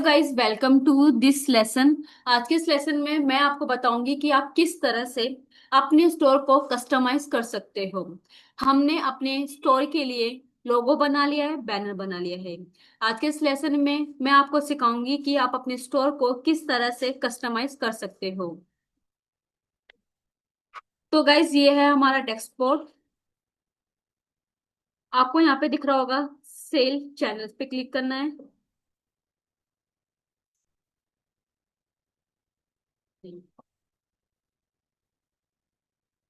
Guys, welcome to this lesson. आज के इस लेसन में मैं आपको बताऊंगी कि आप किस तरह से अपने स्टोर को कस्टमाइज कर सकते हो। हमने अपने स्टोर के लिए लोगो बना लिया है, बैनर बना लिया है। आज के इस लेसन में मैं आपको सिखाऊंगी कि आप अपने स्टोर को किस तरह से कस्टमाइज कर सकते हो। तो गाइस, ये है हमारा डैशबोर्ड। आपको यहाँ पे दिख रहा होगा, सेल चैनल्स पे क्लिक करना है।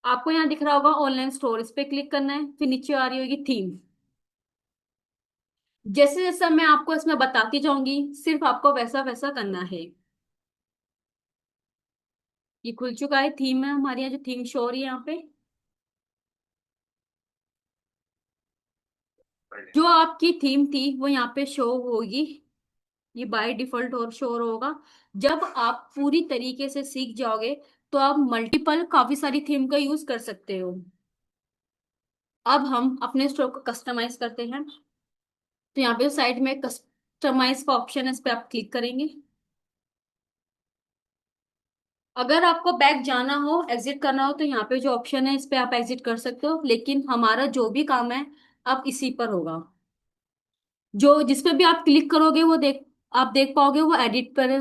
आपको यहाँ दिख रहा होगा ऑनलाइन स्टोर, इस पे क्लिक करना है। फिर नीचे आ रही होगी थीम। जैसे जैसा मैं आपको इसमें बताती जाऊंगी, सिर्फ आपको वैसा वैसा करना है। ये खुल चुका है, थीम है हमारे यहाँ, जो थीम शो हो रही है यहाँ पे। जो आपकी थीम थी वो यहाँ पे शो होगी। ये बाय डिफॉल्ट और शो होगा। जब आप पूरी तरीके से सीख जाओगे तो आप मल्टीपल काफी सारी थीम का यूज कर सकते हो। अब हम अपने स्टोर को कस्टमाइज करते हैं। तो यहाँ पे साइड में कस्टमाइज का ऑप्शन है, इस पे आप क्लिक करेंगे। अगर आपको बैक जाना हो, एग्जिट करना हो, तो यहाँ पे जो ऑप्शन है इस पे आप एग्जिट कर सकते हो, लेकिन हमारा जो भी काम है अब इसी पर होगा। जो जिस पे भी आप क्लिक करोगे वो आप देख पाओगे वो एडिट पर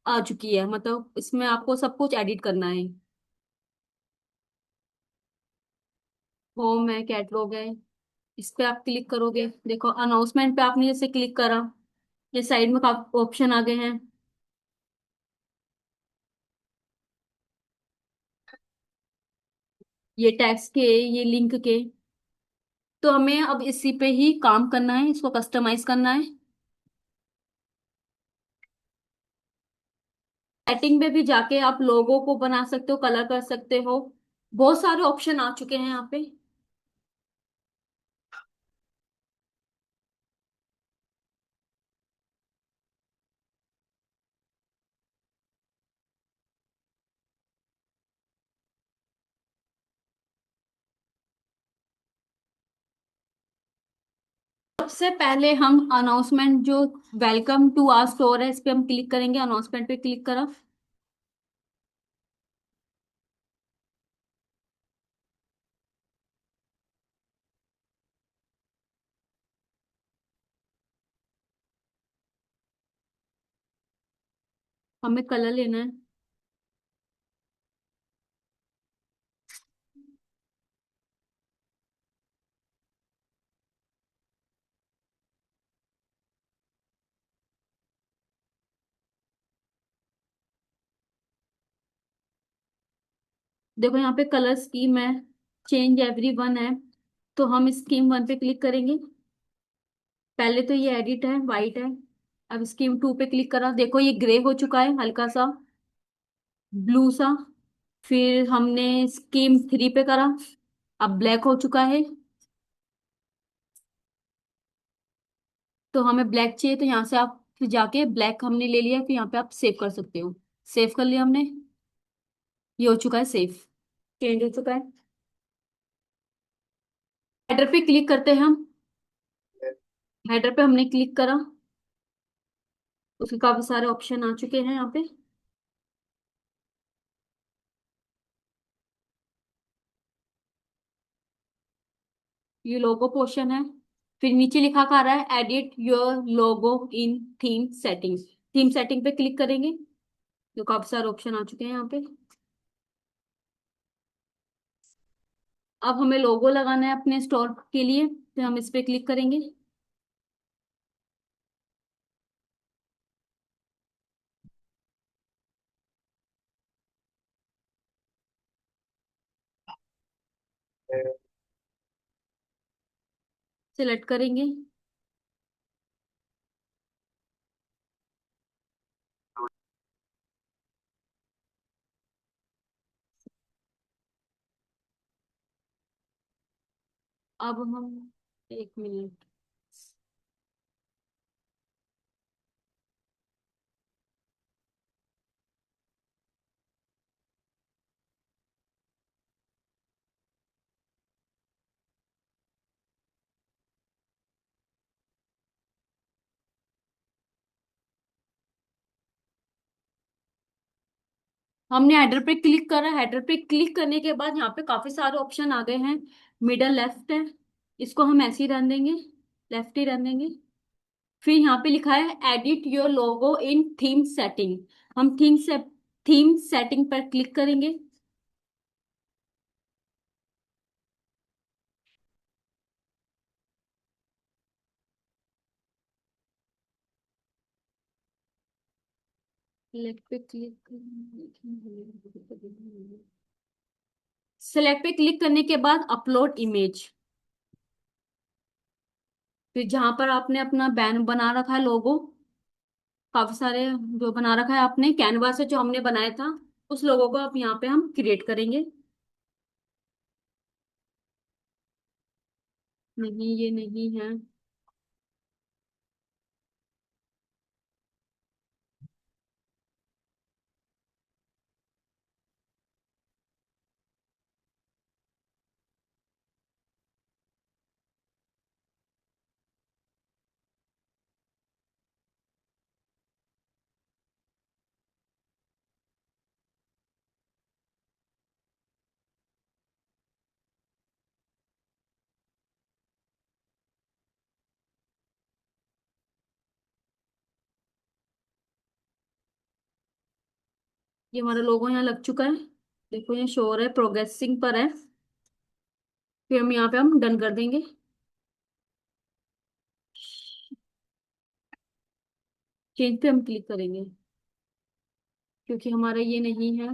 आ चुकी है। मतलब इसमें आपको सब कुछ एडिट करना है। होम है, कैटलॉग है। इस पे आप क्लिक करोगे, देखो अनाउंसमेंट पे आपने जैसे क्लिक करा, ये साइड में काफी ऑप्शन आ गए हैं। ये टैक्स के, ये लिंक के। तो हमें अब इसी पे ही काम करना है, इसको कस्टमाइज करना है। सेटिंग में भी जाके आप लोगों को बना सकते हो, कलर कर सकते हो। बहुत सारे ऑप्शन आ चुके हैं यहाँ पे। सबसे पहले हम अनाउंसमेंट, जो वेलकम टू आवर स्टोर है, इस पे हम क्लिक करेंगे। अनाउंसमेंट पे क्लिक करा। हमें कलर लेना है। देखो यहाँ पे कलर स्कीम है, चेंज एवरी वन है। तो हम स्कीम वन पे क्लिक करेंगे। पहले तो ये एडिट है, वाइट है। अब स्कीम टू पे क्लिक करा, देखो ये ग्रे हो चुका है, हल्का सा ब्लू सा। फिर हमने स्कीम थ्री पे करा, अब ब्लैक हो चुका है। तो हमें ब्लैक चाहिए, तो यहाँ से आप फिर जाके ब्लैक हमने ले लिया, फिर यहाँ पे आप सेव कर सकते हो। सेव कर लिया हमने। ये हो चुका है सेव, चेंज हो चुका है। हेडर पे क्लिक करते हैं हम। हेडर पे हमने क्लिक करा, उसके काफी सारे ऑप्शन आ चुके हैं यहाँ पे। ये लोगो पोर्शन है। फिर नीचे लिखा आ रहा है edit your logo in theme setting. Theme setting पे क्लिक करेंगे, तो काफी सारे ऑप्शन आ चुके हैं यहाँ पे। अब हमें लोगो लगाना है अपने स्टोर के लिए, तो हम इस पे क्लिक करेंगे। सिलेक्ट करेंगे। अब हम, एक मिनट। हमने हेडर पे क्लिक करा, हेडर पे क्लिक करने के बाद यहाँ पे काफी सारे ऑप्शन आ गए हैं। मिडल लेफ्ट है, इसको हम ऐसे ही रहने देंगे, लेफ्ट ही रहने देंगे। फिर यहाँ पे लिखा है edit your logo in theme setting, हम थीम सेटिंग पर क्लिक करेंगे। सेलेक्ट पे क्लिक, सेलेक्ट पे क्लिक करने के बाद अपलोड इमेज। फिर जहां पर आपने अपना बैन बना रखा है लोगो, काफी सारे जो बना रखा है आपने कैनवा से जो हमने बनाया था, उस लोगों को अब यहाँ पे हम क्रिएट करेंगे। नहीं, ये नहीं है। ये हमारा लोगो यहाँ लग चुका है, देखो ये शो हो रहा है, प्रोग्रेसिंग पर है। फिर हम यहाँ पे हम डन कर देंगे। चेंज पे हम क्लिक करेंगे, क्योंकि हमारा ये नहीं है।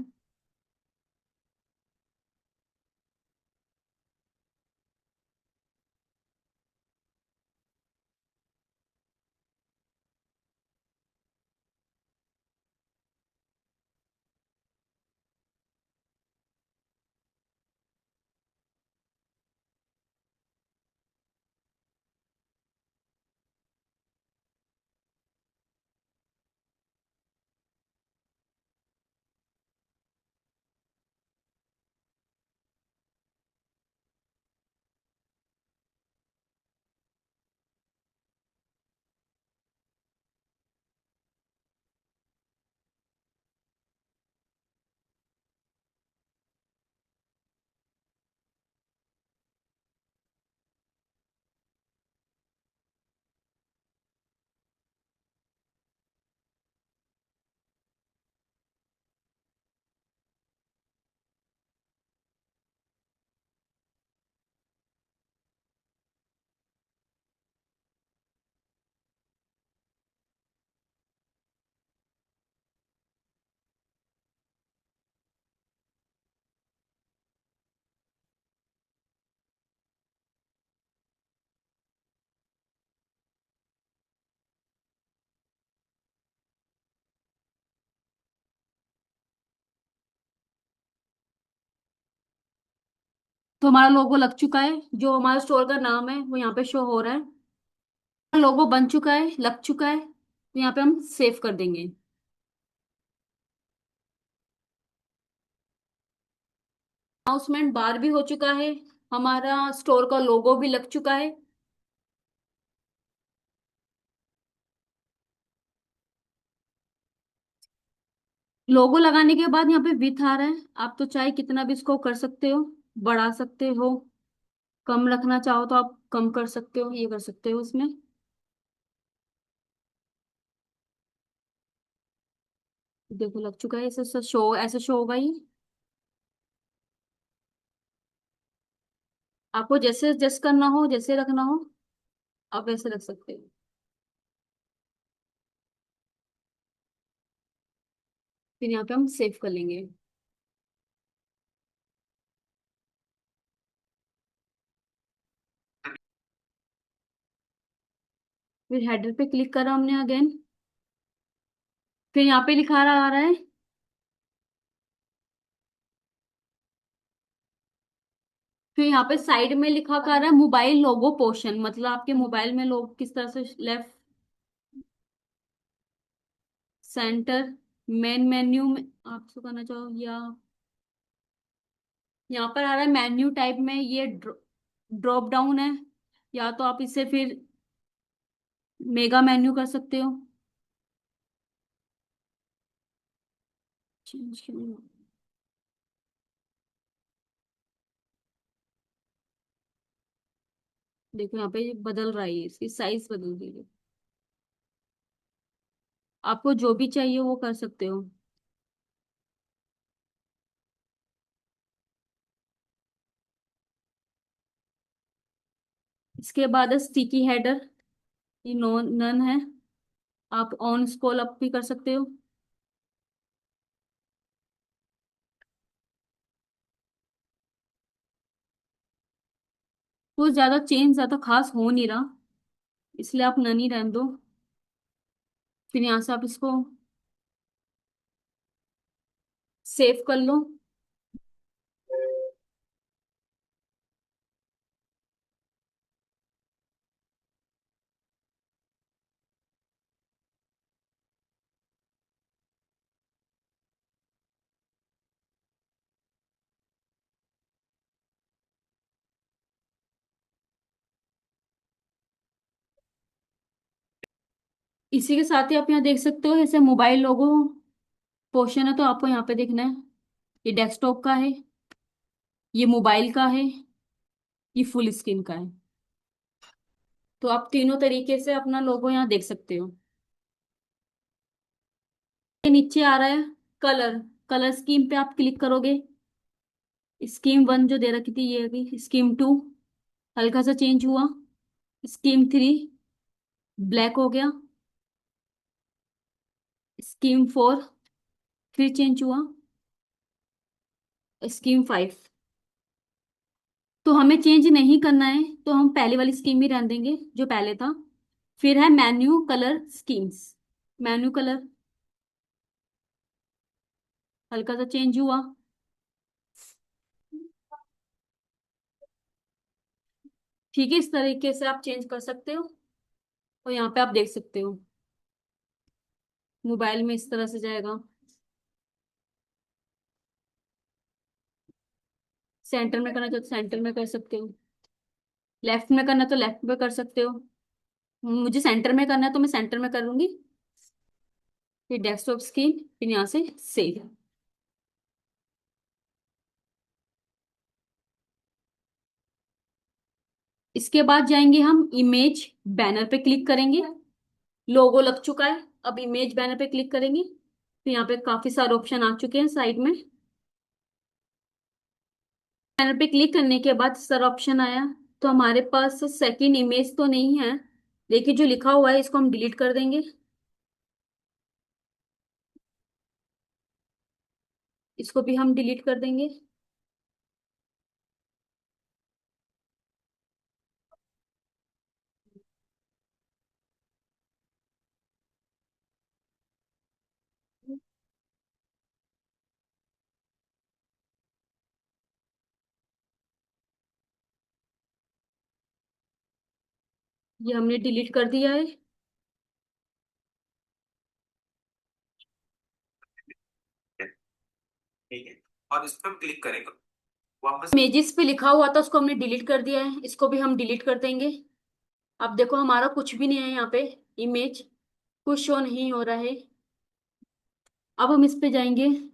तो हमारा लोगो लग चुका है, जो हमारा स्टोर का नाम है वो यहाँ पे शो हो रहा है। लोगो बन चुका है, लग चुका है, तो यहाँ पे हम सेव कर देंगे। अनाउंसमेंट बार भी हो चुका है, हमारा स्टोर का लोगो भी लग चुका है। लोगो लगाने के बाद यहाँ पे विथ आ रहा है, आप तो चाहे कितना भी इसको कर सकते हो, बढ़ा सकते हो, कम रखना चाहो तो आप कम कर सकते हो, ये कर सकते हो इसमें। देखो लग चुका है, ऐसे शो होगा ये। आपको जैसे एडजस्ट करना हो, जैसे रखना हो, आप वैसे रख सकते हो। फिर यहाँ पे हम सेव कर लेंगे। फिर हेडर पे क्लिक करा हमने अगेन। फिर यहाँ पे लिखा रहा आ रहा है, फिर यहाँ पे साइड में लिखा कर रहा है मोबाइल लोगो पोर्शन, मतलब आपके मोबाइल में लोग किस तरह से लेफ्ट सेंटर मेन मेन्यू में आप इसको करना चाहो, या यहाँ पर आ रहा है मेन्यू टाइप में ये ड्रॉप डाउन है, या तो आप इसे फिर मेगा मेन्यू कर सकते हो। चेंज क्यों नहीं हो- देखो यहाँ पे ये बदल रहा है, ये इसकी साइज बदल दीजिए। आपको जो भी चाहिए वो कर सकते हो। इसके बाद है स्टिकी हेडर। ये नो नन है। आप ऑन स्क्रॉल अप भी कर सकते हो। कुछ ज्यादा चेंज ज्यादा खास हो नहीं रहा, इसलिए आप नन ही रहने दो। फिर यहाँ से आप इसको सेव कर लो। इसी के साथ ही आप यहाँ देख सकते हो ऐसे मोबाइल लोगो पोर्शन है, तो आपको यहाँ पे देखना है। ये डेस्कटॉप का है, ये मोबाइल का है, ये फुल स्क्रीन का है। तो आप तीनों तरीके से अपना लोगो यहाँ देख सकते हो। ये नीचे आ रहा है कलर। कलर स्कीम पे आप क्लिक करोगे। स्कीम वन जो दे रखी थी ये अभी स्कीम टू हल्का सा चेंज हुआ। स्कीम थ्री ब्लैक हो गया। स्कीम फोर फिर चेंज हुआ। Scheme five. तो हमें चेंज नहीं करना है, तो हम पहले वाली स्कीम ही रहने देंगे जो पहले था। फिर है menu colour schemes. Menu colour हल्का सा चेंज हुआ। ठीक है, इस तरीके से आप चेंज कर सकते हो। और यहाँ पे आप देख सकते हो मोबाइल में इस तरह से जाएगा। सेंटर में करना चाहो तो सेंटर में कर सकते हो। लेफ्ट में करना तो लेफ्ट में कर सकते हो। मुझे सेंटर में करना है तो मैं सेंटर में करूंगी। फिर डेस्कटॉप स्क्रीन, फिर यहाँ से सेव। इसके बाद जाएंगे हम इमेज बैनर पे क्लिक करेंगे। लोगो लग चुका है, अब इमेज बैनर पे क्लिक करेंगे। तो यहाँ पे काफी सारे ऑप्शन आ चुके हैं साइड में। बैनर पे क्लिक करने के बाद सर ऑप्शन आया। तो हमारे पास सेकंड इमेज तो नहीं है, लेकिन जो लिखा हुआ है इसको हम डिलीट कर देंगे। इसको भी हम डिलीट कर देंगे। ये हमने डिलीट कर दिया है। ठीक है, और इस पर क्लिक करेंगे वापस। इमेजेस पे लिखा हुआ था उसको हमने डिलीट कर दिया है, इसको भी हम डिलीट कर देंगे। अब देखो हमारा कुछ भी नहीं है यहाँ पे। इमेज कुछ शो नहीं हो रहा है। अब हम इस पे जाएंगे।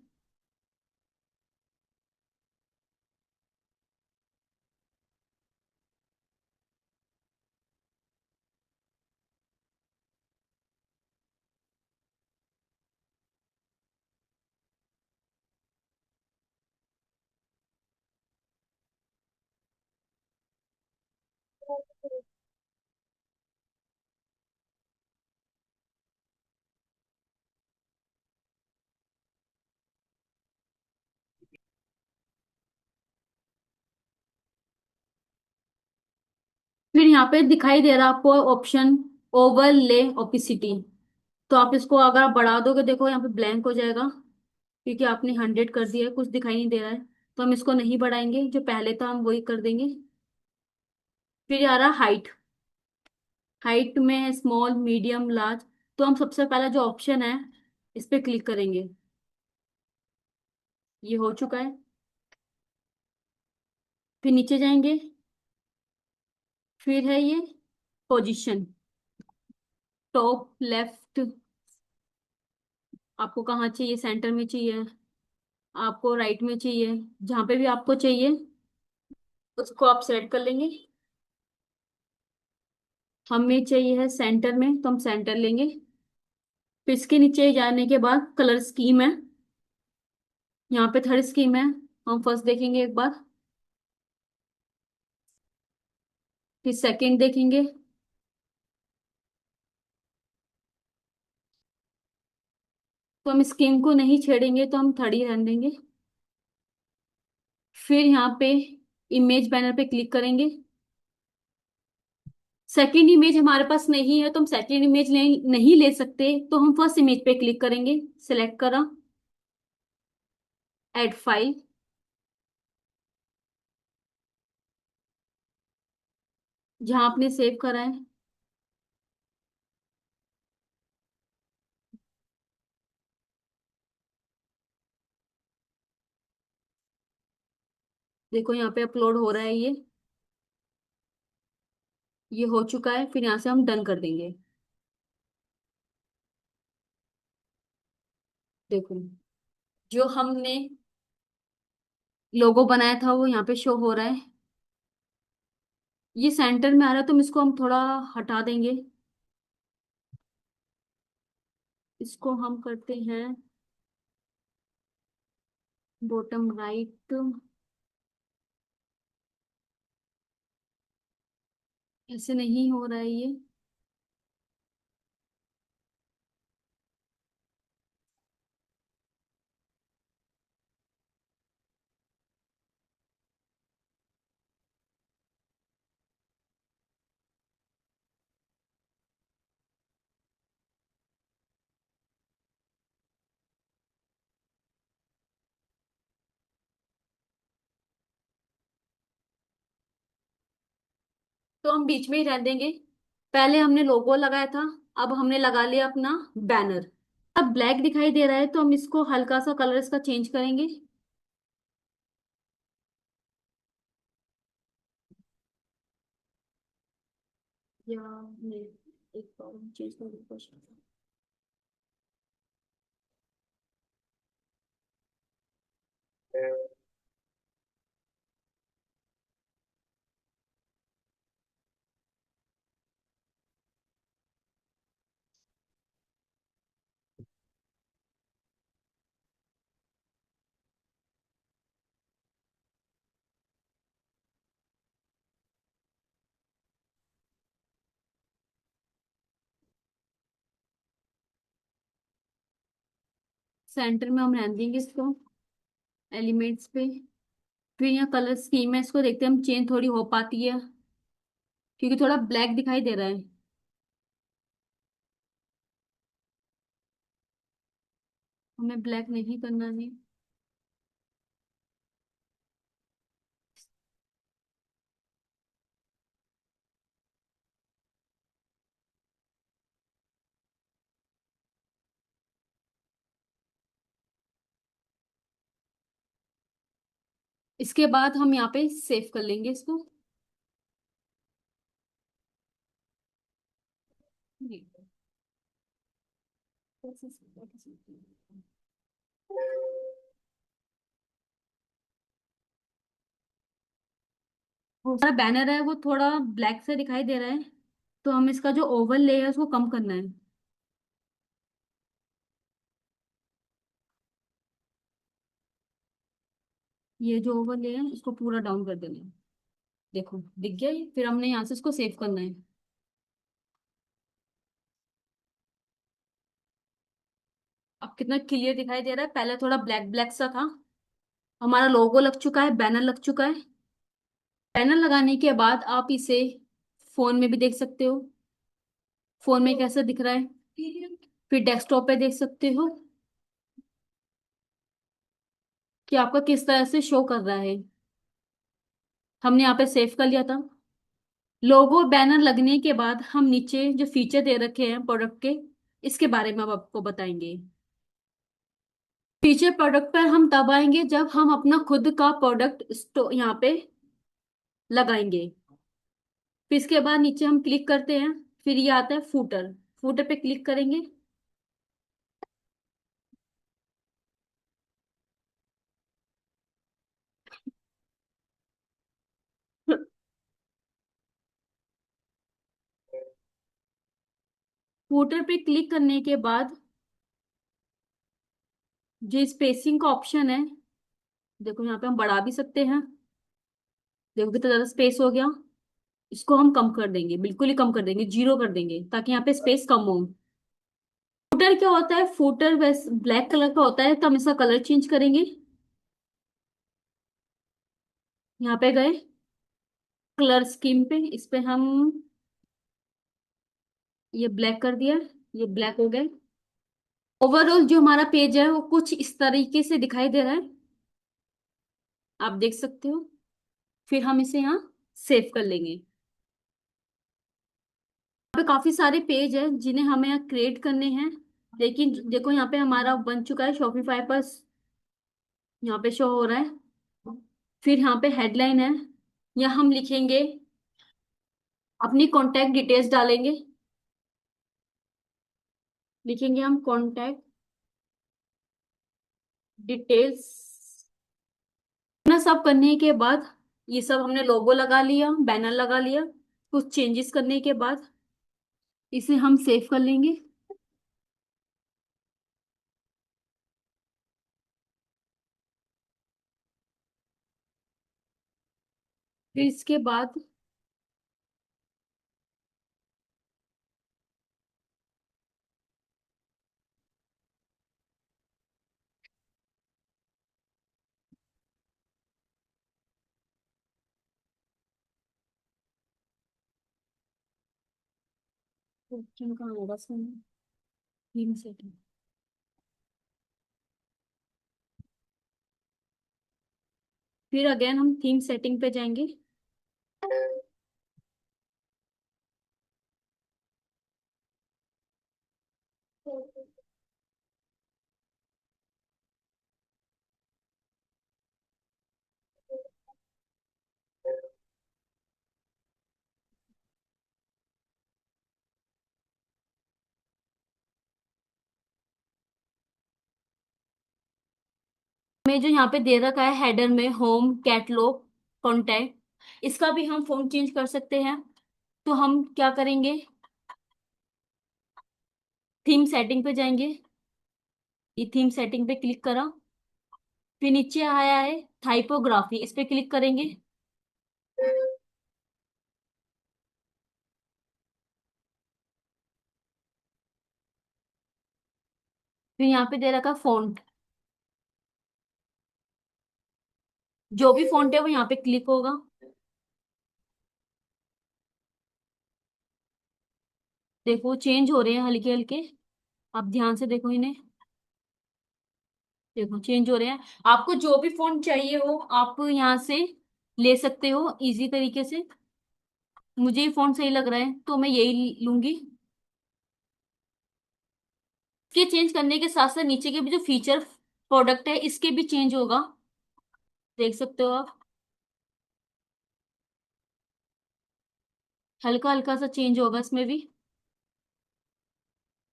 फिर यहाँ पे दिखाई दे रहा है आपको ऑप्शन ओवरले ओपिसिटी। तो आप इसको अगर आप बढ़ा दोगे, देखो यहाँ पे ब्लैंक हो जाएगा, क्योंकि आपने 100 कर दिया है, कुछ दिखाई नहीं दे रहा है। तो हम इसको नहीं बढ़ाएंगे, जो पहले था हम वही कर देंगे। फिर आ रहा हाइट। हाइट में है स्मॉल मीडियम लार्ज। तो हम सबसे पहला जो ऑप्शन है इस पे क्लिक करेंगे। ये हो चुका है। फिर नीचे जाएंगे। फिर है ये पोजीशन, टॉप लेफ्ट। आपको कहाँ चाहिए, सेंटर में चाहिए? आपको राइट में चाहिए, जहां पे भी आपको चाहिए उसको आप सेलेक्ट कर लेंगे। हमें चाहिए है सेंटर में, तो हम सेंटर लेंगे। फिर इसके नीचे जाने के बाद कलर स्कीम है, यहाँ पे थर्ड स्कीम है, हम फर्स्ट देखेंगे एक बार, फिर सेकंड देखेंगे। तो हम स्कीम को नहीं छेड़ेंगे, तो हम थर्ड ही रहने देंगे। फिर यहाँ पे इमेज बैनर पे क्लिक करेंगे। सेकंड इमेज हमारे पास नहीं है, तो हम सेकंड इमेज नहीं ले सकते, तो हम फर्स्ट इमेज पे क्लिक करेंगे। सिलेक्ट करा, ऐड फाइल, जहां आपने सेव करा है। देखो यहाँ पे अपलोड हो रहा है, ये हो चुका है। फिर यहाँ से हम डन कर देंगे। देखो, जो हमने लोगो बनाया था वो यहाँ पे शो हो रहा है। ये सेंटर में आ रहा है, तो इसको हम थोड़ा हटा देंगे। इसको हम करते हैं बॉटम राइट। ऐसे नहीं हो रहा है ये। तो हम बीच में ही रह देंगे। पहले हमने लोगो लगाया था, अब हमने लगा लिया अपना बैनर। अब ब्लैक दिखाई दे रहा है, तो हम इसको हल्का सा कलर इसका चेंज करेंगे। या नहीं, एक प्रॉब्लम चेंज कर, सेंटर में हम रहने देंगे इसको, एलिमेंट्स पे। फिर यहाँ कलर स्कीम है, इसको देखते हैं हम चेंज थोड़ी हो पाती है, क्योंकि थोड़ा ब्लैक दिखाई दे रहा है। हमें ब्लैक नहीं करना है। इसके बाद हम यहाँ पे सेव कर लेंगे इसको। वो सारा बैनर है वो थोड़ा ब्लैक से दिखाई दे रहा है, तो हम इसका जो ओवरले है उसको कम करना है। ये जो ओवरले है इसको पूरा डाउन कर देना है। देखो दिख गया ये। फिर हमने यहाँ से इसको सेव करना है। अब कितना क्लियर दिखाई दे रहा है, पहले थोड़ा ब्लैक ब्लैक सा था। हमारा लोगो लग चुका है, बैनर लग चुका है। बैनर लगाने के बाद आप इसे फोन में भी देख सकते हो, फोन में कैसा दिख रहा है। फिर डेस्कटॉप पे देख सकते हो कि आपका किस तरह से शो कर रहा है। हमने यहाँ पे सेव कर लिया था। लोगो बैनर लगने के बाद हम नीचे जो फीचर दे रखे हैं प्रोडक्ट के, इसके बारे में अब आपको बताएंगे। फीचर प्रोडक्ट पर हम तब आएंगे जब हम अपना खुद का प्रोडक्ट स्टो यहाँ पे लगाएंगे। फिर इसके बाद नीचे हम क्लिक करते हैं, फिर ये आता है फूटर। फूटर पे क्लिक करेंगे। फुटर पे क्लिक करने के बाद जो स्पेसिंग का ऑप्शन है, देखो यहाँ पे हम बढ़ा भी सकते हैं। देखो कितना ज्यादा स्पेस हो गया। इसको हम कम कर देंगे, बिल्कुल ही कम कर देंगे, 0 कर देंगे, ताकि यहाँ पे स्पेस कम हो। फुटर क्या होता है, फुटर वैस ब्लैक कलर का होता है, तो हम इसका कलर चेंज करेंगे। यहाँ पे गए कलर स्कीम पे, इस पे हम ये ब्लैक कर दिया, ये ब्लैक हो गया। ओवरऑल जो हमारा पेज है वो कुछ इस तरीके से दिखाई दे रहा है, आप देख सकते हो। फिर हम इसे यहाँ सेव कर लेंगे। यहाँ पे काफी सारे पेज है जिन्हें हमें यहाँ क्रिएट करने हैं, लेकिन देखो यहाँ पे हमारा बन चुका है शॉपिफाई पर, यहाँ पे शो हो रहा है। फिर यहाँ पे हेडलाइन है, यहाँ हम लिखेंगे, अपनी कॉन्टेक्ट डिटेल्स डालेंगे। लिखेंगे हम कॉन्टेक्ट डिटेल्स। इतना सब करने के बाद, ये सब हमने लोगो लगा लिया, बैनर लगा लिया, कुछ चेंजेस करने के बाद इसे हम सेव कर लेंगे। फिर इसके बाद ऑप्शन कहाँ होगा इसमें, थीम सेटिंग। फिर अगेन हम थीम सेटिंग पे जाएंगे। हमें जो यहाँ पे दे रखा है हेडर में होम कैटलॉग कॉन्टैक्ट, इसका भी हम फॉन्ट चेंज कर सकते हैं। तो हम क्या करेंगे, थीम सेटिंग पे जाएंगे, ये थीम सेटिंग पे क्लिक करा। फिर नीचे आया है टाइपोग्राफी, इस पे क्लिक करेंगे। फिर यहाँ पे दे रखा फॉन्ट, जो भी फॉन्ट है वो यहाँ पे क्लिक होगा। देखो चेंज हो रहे हैं हल्के हल्के, आप ध्यान से देखो इन्हें। देखो चेंज हो रहे हैं। आपको जो भी फॉन्ट चाहिए हो आप यहाँ से ले सकते हो इजी तरीके से। मुझे ये फॉन्ट सही लग रहा है तो मैं यही लूंगी। इसके चेंज करने के साथ साथ नीचे के भी जो फीचर प्रोडक्ट है इसके भी चेंज होगा, देख सकते हो आप। हल्का हल्का सा चेंज होगा इसमें भी।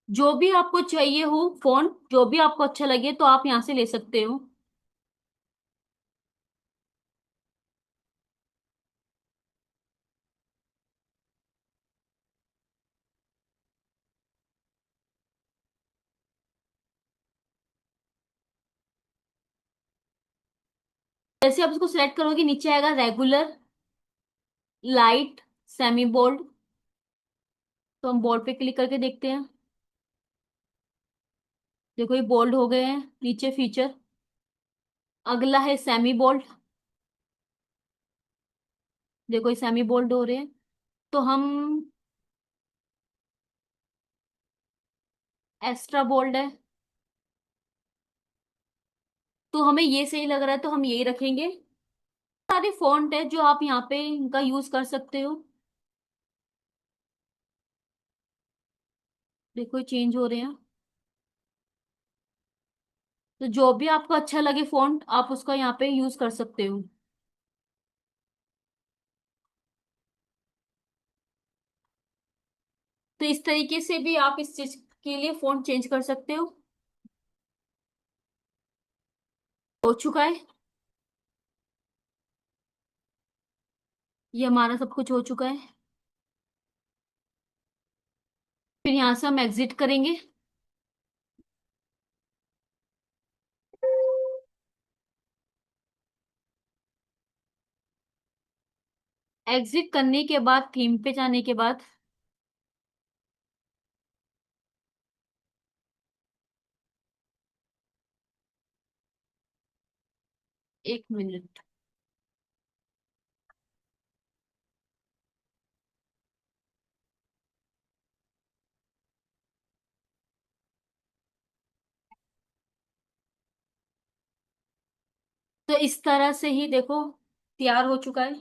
जो भी आपको चाहिए हो फॉन्ट, जो भी आपको अच्छा लगे तो आप यहाँ से ले सकते हो। जैसे आप इसको सिलेक्ट करोगे नीचे आएगा रेगुलर, लाइट, सेमी बोल्ड। तो हम बोल्ड पे क्लिक करके देखते हैं। देखो ये बोल्ड हो गए हैं नीचे फीचर। अगला है सेमी बोल्ड। देखो ये सेमी बोल्ड हो रहे हैं। तो हम एक्स्ट्रा बोल्ड है, तो हमें ये सही लग रहा है तो हम यही रखेंगे। सारे फॉन्ट है जो आप यहाँ पे इनका यूज कर सकते हो। देखो ये चेंज हो रहे हैं। तो जो भी आपको अच्छा लगे फॉन्ट आप उसका यहाँ पे यूज कर सकते हो। तो इस तरीके से भी आप इस चीज के लिए फॉन्ट चेंज कर सकते हो। हो चुका है, ये हमारा सब कुछ हो चुका है। फिर यहाँ से हम एग्जिट करेंगे। एग्जिट करने के बाद थीम पे जाने के बाद 1 मिनट। तो इस तरह से ही देखो तैयार हो चुका है।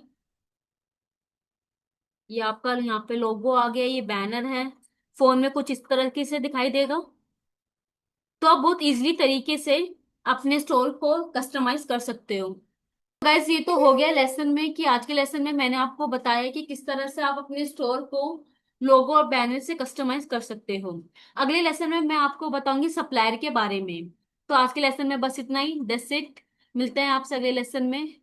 ये आपका यहाँ पे लोगो आ गया, ये बैनर है। फोन में कुछ इस तरह से दिखाई देगा। तो आप बहुत इजीली तरीके से अपने स्टोर को कस्टमाइज कर सकते हो। गाइस ये तो हो गया लेसन में, कि आज के लेसन में मैंने आपको बताया कि किस तरह से आप अपने स्टोर को लोगो और बैनर से कस्टमाइज कर सकते हो। अगले लेसन में मैं आपको बताऊंगी सप्लायर के बारे में। तो आज के लेसन में बस इतना ही, दैट्स इट। मिलते हैं आपसे अगले लेसन में।